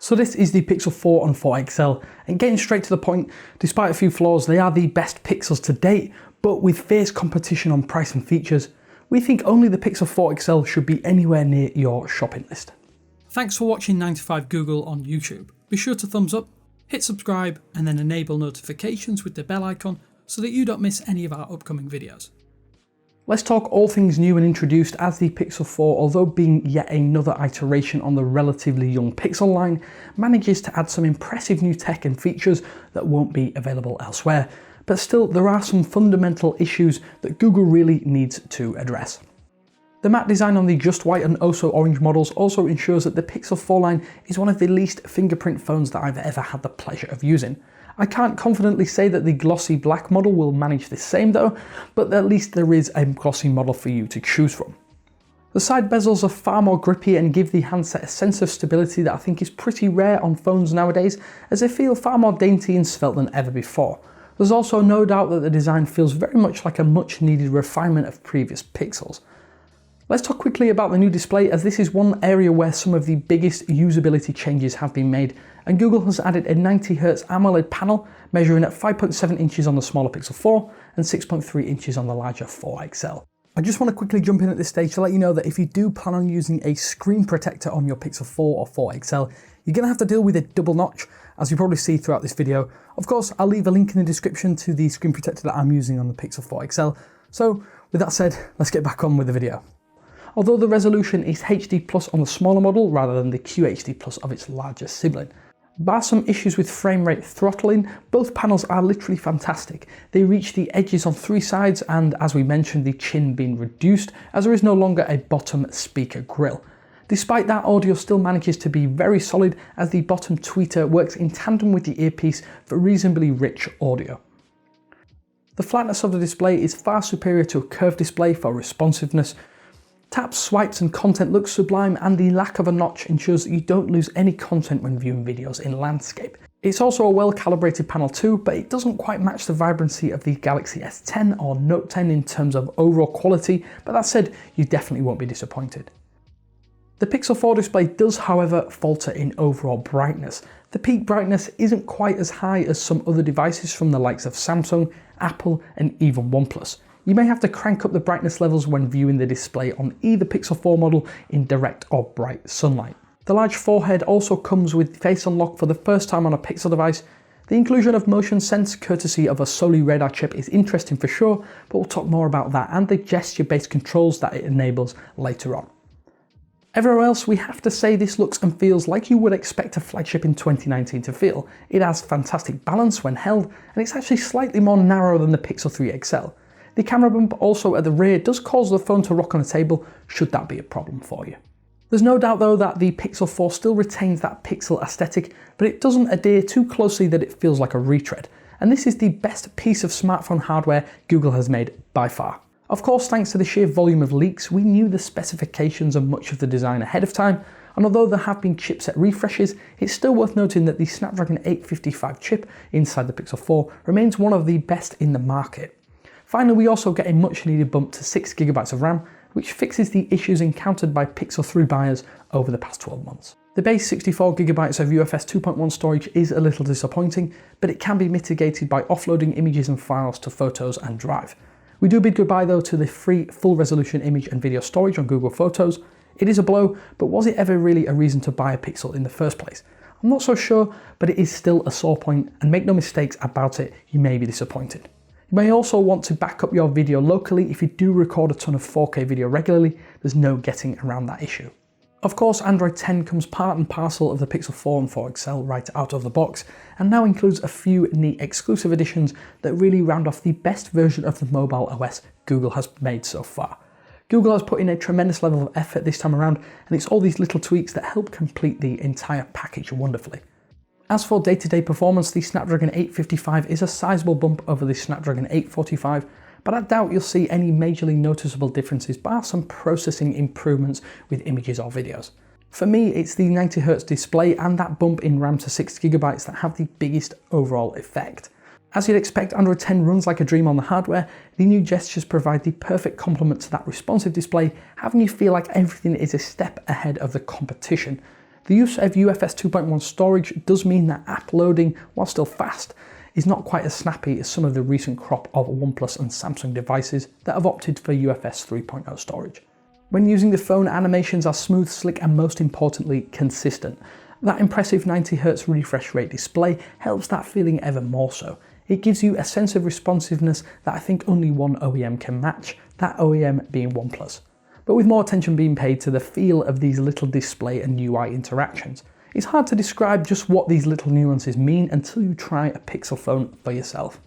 So this is the Pixel 4 and 4 XL, and getting straight to the point, despite a few flaws, they are the best Pixels to date, but with fierce competition on price and features, we think only the Pixel 4 XL should be anywhere near your shopping list. Thanks for watching 9to5 Google on YouTube. Be sure to thumbs up, hit subscribe, and then enable notifications with the bell icon so that you don't miss any of our upcoming videos. Let's talk all things new and introduced, as the Pixel 4, although being yet another iteration on the relatively young Pixel line, manages to add some impressive new tech and features that won't be available elsewhere. But still, there are some fundamental issues that Google really needs to address. The matte design on the Just White and Oh So Orange models also ensures that the Pixel 4 line is one of the least fingerprint phones that I've ever had the pleasure of using. I can't confidently say that the glossy black model will manage the same though, but at least there is a glossy model for you to choose from. The side bezels are far more grippy and give the handset a sense of stability that I think is pretty rare on phones nowadays, as they feel far more dainty and svelte than ever before. There's also no doubt that the design feels very much like a much needed refinement of previous Pixels. Let's talk quickly about the new display, as this is one area where some of the biggest usability changes have been made, and Google has added a 90Hz AMOLED panel measuring at 5.7 inches on the smaller Pixel 4 and 6.3 inches on the larger 4 XL. I just want to quickly jump in at this stage to let you know that if you do plan on using a screen protector on your Pixel 4 or 4 XL, you're going to have to deal with a double notch, as you probably see throughout this video. Of course, I'll leave a link in the description to the screen protector that I'm using on the Pixel 4 XL. So with that said, let's get back on with the video. Although the resolution is HD Plus on the smaller model rather than the QHD Plus of its larger sibling. Bar some issues with frame rate throttling, both panels are literally fantastic. They reach the edges on three sides, and as we mentioned, the chin being reduced as there is no longer a bottom speaker grille. Despite that, audio still manages to be very solid, as the bottom tweeter works in tandem with the earpiece for reasonably rich audio. The flatness of the display is far superior to a curved display for responsiveness. Taps, swipes and content look sublime, and the lack of a notch ensures that you don't lose any content when viewing videos in landscape. It's also a well calibrated panel too, but it doesn't quite match the vibrancy of the Galaxy S10 or Note 10 in terms of overall quality, but that said, you definitely won't be disappointed. The Pixel 4 display does, however, falter in overall brightness. The peak brightness isn't quite as high as some other devices from the likes of Samsung, Apple and even OnePlus. You may have to crank up the brightness levels when viewing the display on either Pixel 4 model in direct or bright sunlight. The large forehead also comes with face unlock for the first time on a Pixel device. The inclusion of motion sense courtesy of a Soli radar chip is interesting for sure, but we'll talk more about that and the gesture-based controls that it enables later on. Everywhere else, we have to say this looks and feels like you would expect a flagship in 2019 to feel. It has fantastic balance when held, and it's actually slightly more narrow than the Pixel 3 XL. The camera bump also at the rear does cause the phone to rock on a table, should that be a problem for you. There's no doubt though that the Pixel 4 still retains that Pixel aesthetic, but it doesn't adhere too closely that it feels like a retread, and this is the best piece of smartphone hardware Google has made by far. Of course, thanks to the sheer volume of leaks, we knew the specifications and much of the design ahead of time, and although there have been chipset refreshes, it's still worth noting that the Snapdragon 855 chip inside the Pixel 4 remains one of the best in the market. Finally, we also get a much needed bump to 6GB of RAM, which fixes the issues encountered by Pixel 3 buyers over the past 12 months. The base 64GB of UFS 2.1 storage is a little disappointing, but it can be mitigated by offloading images and files to Photos and Drive. We do bid goodbye though to the free full resolution image and video storage on Google Photos. It is a blow, but was it ever really a reason to buy a Pixel in the first place? I'm not so sure, but it is still a sore point, and make no mistakes about it, you may be disappointed. You may also want to back up your video locally. If you do record a ton of 4K video regularly, there's no getting around that issue. Of course, Android 10 comes part and parcel of the Pixel 4 and 4 XL right out of the box, and now includes a few neat exclusive additions that really round off the best version of the mobile OS Google has made so far. Google has put in a tremendous level of effort this time around, and it's all these little tweaks that help complete the entire package wonderfully. As for day-to-day performance, the Snapdragon 855 is a sizable bump over the Snapdragon 845, but I doubt you'll see any majorly noticeable differences bar some processing improvements with images or videos. For me, it's the 90Hz display and that bump in RAM to 6GB that have the biggest overall effect. As you'd expect, Android 10 runs like a dream on the hardware. The new gestures provide the perfect complement to that responsive display, having you feel like everything is a step ahead of the competition. The use of UFS 2.1 storage does mean that app loading, while still fast, is not quite as snappy as some of the recent crop of OnePlus and Samsung devices that have opted for UFS 3.0 storage. When using the phone, animations are smooth, slick, and most importantly, consistent. That impressive 90Hz refresh rate display helps that feeling ever more so. It gives you a sense of responsiveness that I think only one OEM can match, that OEM being OnePlus. But with more attention being paid to the feel of these little display and UI interactions. It's hard to describe just what these little nuances mean until you try a Pixel phone for yourself.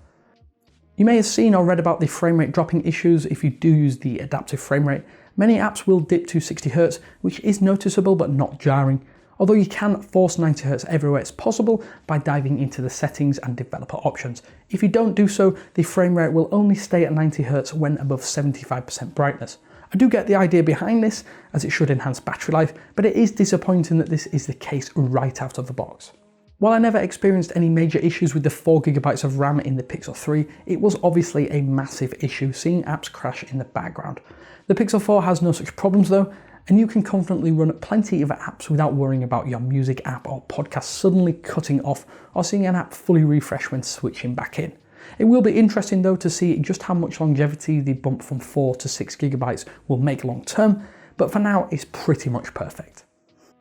You may have seen or read about the frame rate dropping issues if you do use the adaptive frame rate. Many apps will dip to 60Hz, which is noticeable but not jarring, although you can force 90Hz everywhere it's possible by diving into the settings and developer options. If you don't do so, the frame rate will only stay at 90Hz when above 75% brightness. I do get the idea behind this, as it should enhance battery life, but it is disappointing that this is the case right out of the box. While I never experienced any major issues with the 4GB of RAM in the Pixel 3, it was obviously a massive issue seeing apps crash in the background. The Pixel 4 has no such problems though, and you can confidently run plenty of apps without worrying about your music app or podcast suddenly cutting off or seeing an app fully refresh when switching back in. It will be interesting though to see just how much longevity the bump from 4 to 6GB will make long term, but for now it's pretty much perfect.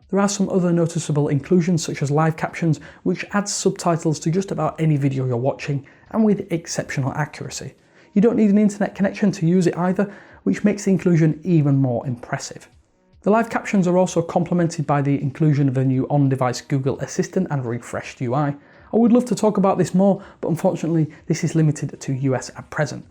There are some other noticeable inclusions such as live captions, which adds subtitles to just about any video you're watching and with exceptional accuracy. You don't need an internet connection to use it either, which makes the inclusion even more impressive. The live captions are also complemented by the inclusion of a new on-device Google Assistant and refreshed UI. I would love to talk about this more, but unfortunately this is limited to US at present.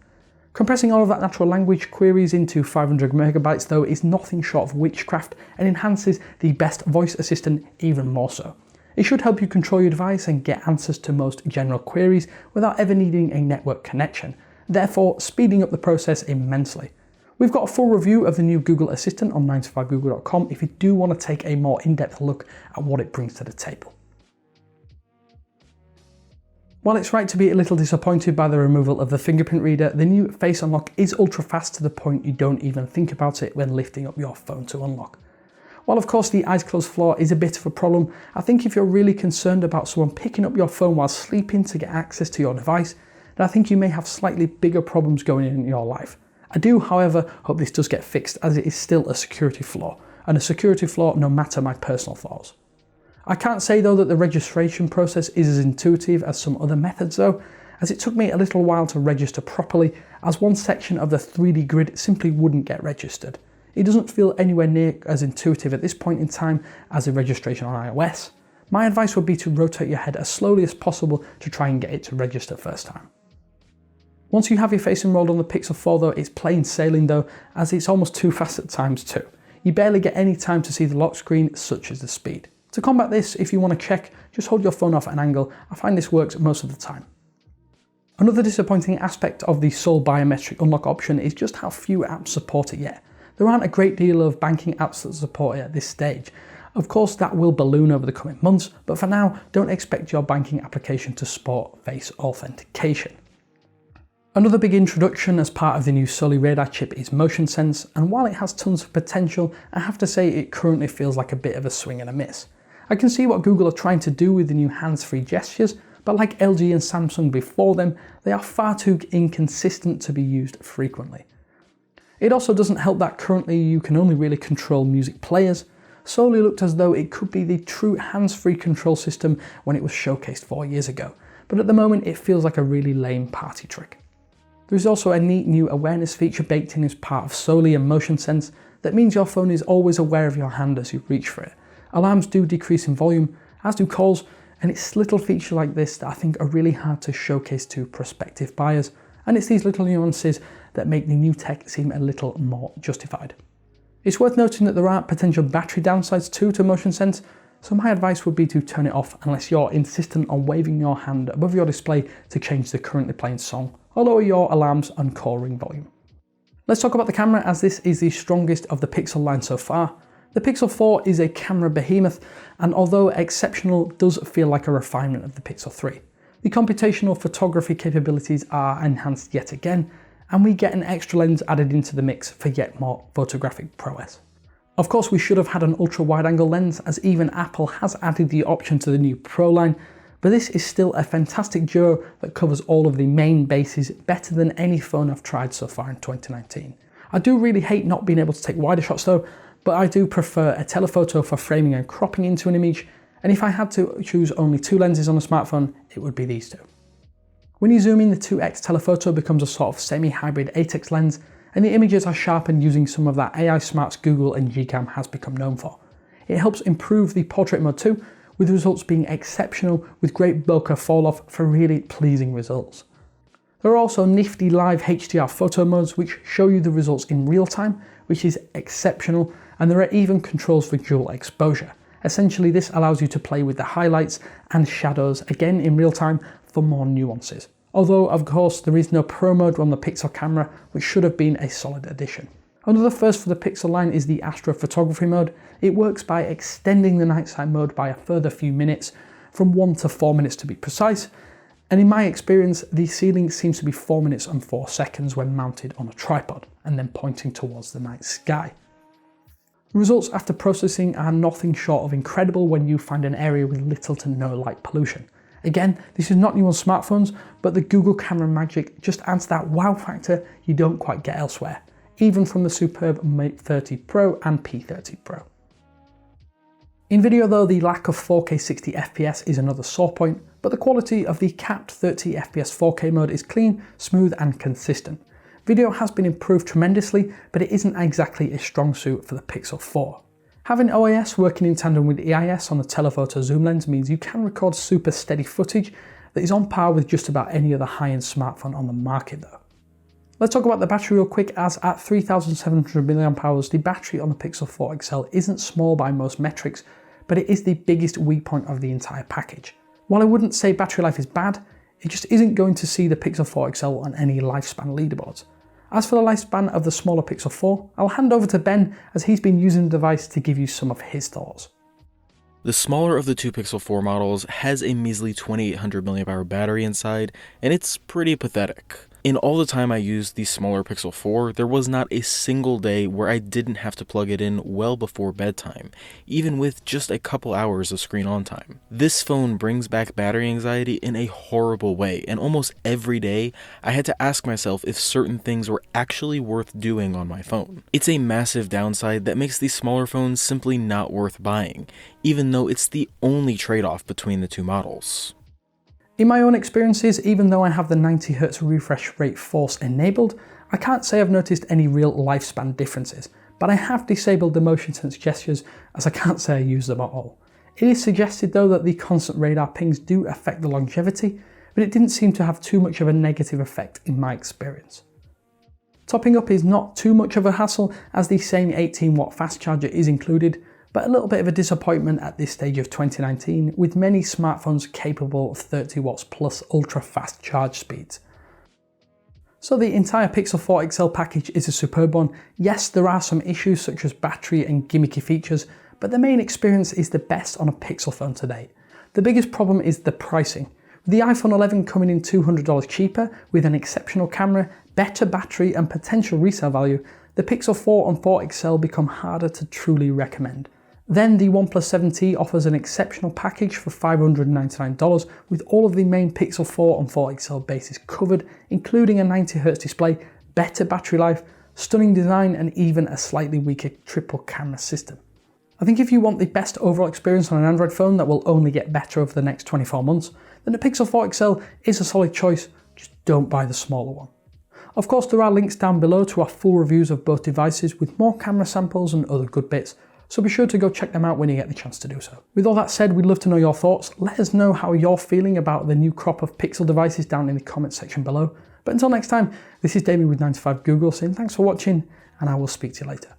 Compressing all of that natural language queries into 500 megabytes though is nothing short of witchcraft and enhances the best voice assistant even more so. It should help you control your device and get answers to most general queries without ever needing a network connection, therefore speeding up the process immensely. We've got a full review of the new Google Assistant on 9to5google.com if you do want to take a more in-depth look at what it brings to the table. While it's right to be a little disappointed by the removal of the Fingerprint Reader, the new Face Unlock is ultra fast to the point you don't even think about it when lifting up your phone to unlock. While of course the eyes closed flaw is a bit of a problem, I think if you're really concerned about someone picking up your phone while sleeping to get access to your device, then I think you may have slightly bigger problems going on in your life. I do, however, hope this does get fixed as it is still a security flaw, and a security flaw no matter my personal flaws. I can't say though that the registration process is as intuitive as some other methods though, as it took me a little while to register properly, as one section of the 3D grid simply wouldn't get registered. It doesn't feel anywhere near as intuitive at this point in time as the registration on iOS. My advice would be to rotate your head as slowly as possible to try and get it to register first time. Once you have your face enrolled on the Pixel 4 though, it's plain sailing though, as it's almost too fast at times too. You barely get any time to see the lock screen, such as the speed. To combat this, if you want to check, just hold your phone off at an angle. I find this works most of the time. Another disappointing aspect of the sole biometric unlock option is just how few apps support it yet. There aren't a great deal of banking apps that support it at this stage. Of course, that will balloon over the coming months, but for now, don't expect your banking application to support face authentication. Another big introduction as part of the new Soli radar chip is motion sense, and while it has tons of potential, I have to say it currently feels like a bit of a swing and a miss. I can see what Google are trying to do with the new hands-free gestures, but like LG and Samsung before them, they are far too inconsistent to be used frequently. It also doesn't help that currently you can only really control music players. Soli looked as though it could be the true hands-free control system when it was showcased 4 years ago, but at the moment it feels like a really lame party trick. There is also a neat new awareness feature baked in as part of Soli and Motion Sense that means your phone is always aware of your hand as you reach for it. Alarms do decrease in volume, as do calls, and it's little features like this that I think are really hard to showcase to prospective buyers, and it's these little nuances that make the new tech seem a little more justified. It's worth noting that there are potential battery downsides too to Motion Sense, so my advice would be to turn it off unless you're insistent on waving your hand above your display to change the currently playing song or lower your alarms and call ring volume. Let's talk about the camera, as this is the strongest of the Pixel line so far. The Pixel 4 is a camera behemoth, and although exceptional, does feel like a refinement of the Pixel 3. The computational photography capabilities are enhanced yet again, and we get an extra lens added into the mix for yet more photographic prowess. Of course, we should have had an ultra wide angle lens, as even Apple has added the option to the new Pro line, but this is still a fantastic duo that covers all of the main bases better than any phone I've tried so far in 2019. I do really hate not being able to take wider shots though, but I do prefer a telephoto for framing and cropping into an image, and if I had to choose only two lenses on a smartphone, it would be these two. When you zoom in, the 2x telephoto becomes a sort of semi-hybrid 8x lens, and the images are sharpened using some of that AI smarts Google and Gcam has become known for. It helps improve the portrait mode too, with the results being exceptional with great bokeh fall off for really pleasing results. There are also nifty live HDR photo modes which show you the results in real time, which is exceptional, and there are even controls for dual exposure. Essentially, this allows you to play with the highlights and shadows again in real time for more nuances. Although, of course, there is no Pro mode on the Pixel camera, which should have been a solid addition. Another first for the Pixel line is the Astrophotography Mode. It works by extending the night sight mode by a further few minutes, from 1 to 4 minutes to be precise, and in my experience, the ceiling seems to be 4 minutes and 4 seconds when mounted on a tripod, and then pointing towards the night sky. The results after processing are nothing short of incredible when you find an area with little to no light pollution. Again, this is not new on smartphones, but the Google camera magic just adds that wow factor you don't quite get elsewhere, even from the superb Mate 30 Pro and P30 Pro. In video though, the lack of 4K 60 FPS is another sore point, but the quality of the capped 30 FPS 4K mode is clean, smooth and consistent. Video has been improved tremendously, but it isn't exactly a strong suit for the Pixel 4. Having OIS working in tandem with EIS on the telephoto zoom lens means you can record super steady footage that is on par with just about any other high-end smartphone on the market though. Let's talk about the battery real quick, as at 3700 mAh, the battery on the Pixel 4 XL isn't small by most metrics, but it is the biggest weak point of the entire package. While I wouldn't say battery life is bad, it just isn't going to see the Pixel 4 XL on any lifespan leaderboards. As for the lifespan of the smaller Pixel 4, I'll hand over to Ben as he's been using the device to give you some of his thoughts. The smaller of the two Pixel 4 models has a measly 2800 mAh battery inside, and it's pretty pathetic. In all the time I used the smaller Pixel 4, there was not a single day where I didn't have to plug it in well before bedtime, even with just a couple hours of screen on time. This phone brings back battery anxiety in a horrible way, and almost every day I had to ask myself if certain things were actually worth doing on my phone. It's a massive downside that makes these smaller phones simply not worth buying, even though it's the only trade-off between the two models. In my own experiences, even though I have the 90Hz refresh rate force enabled, I can't say I've noticed any real lifespan differences, but I have disabled the motion sense gestures as I can't say I use them at all. It is suggested though that the constant radar pings do affect the longevity, but it didn't seem to have too much of a negative effect in my experience. Topping up is not too much of a hassle as the same 18-watt fast charger is included, but a little bit of a disappointment at this stage of 2019 with many smartphones capable of 30 watts plus ultra fast charge speeds. So the entire Pixel 4 XL package is a superb one. Yes, there are some issues such as battery and gimmicky features, but the main experience is the best on a Pixel phone to date. The biggest problem is the pricing. With the iPhone 11 coming in $200 cheaper with an exceptional camera, better battery and potential resale value, the Pixel 4 and 4 XL become harder to truly recommend. Then the OnePlus 7T offers an exceptional package for $599 with all of the main Pixel 4 and 4 XL bases covered, including a 90Hz display, better battery life, stunning design and even a slightly weaker triple camera system. I think if you want the best overall experience on an Android phone that will only get better over the next 24 months, then the Pixel 4 XL is a solid choice, just don't buy the smaller one. Of course, there are links down below to our full reviews of both devices with more camera samples and other good bits, so be sure to go check them out when you get the chance to do so. With all that said, we'd love to know your thoughts. Let us know how you're feeling about the new crop of Pixel devices down in the comment section below. But until next time, this is Damien with 9to5 Google saying thanks for watching, and I will speak to you later.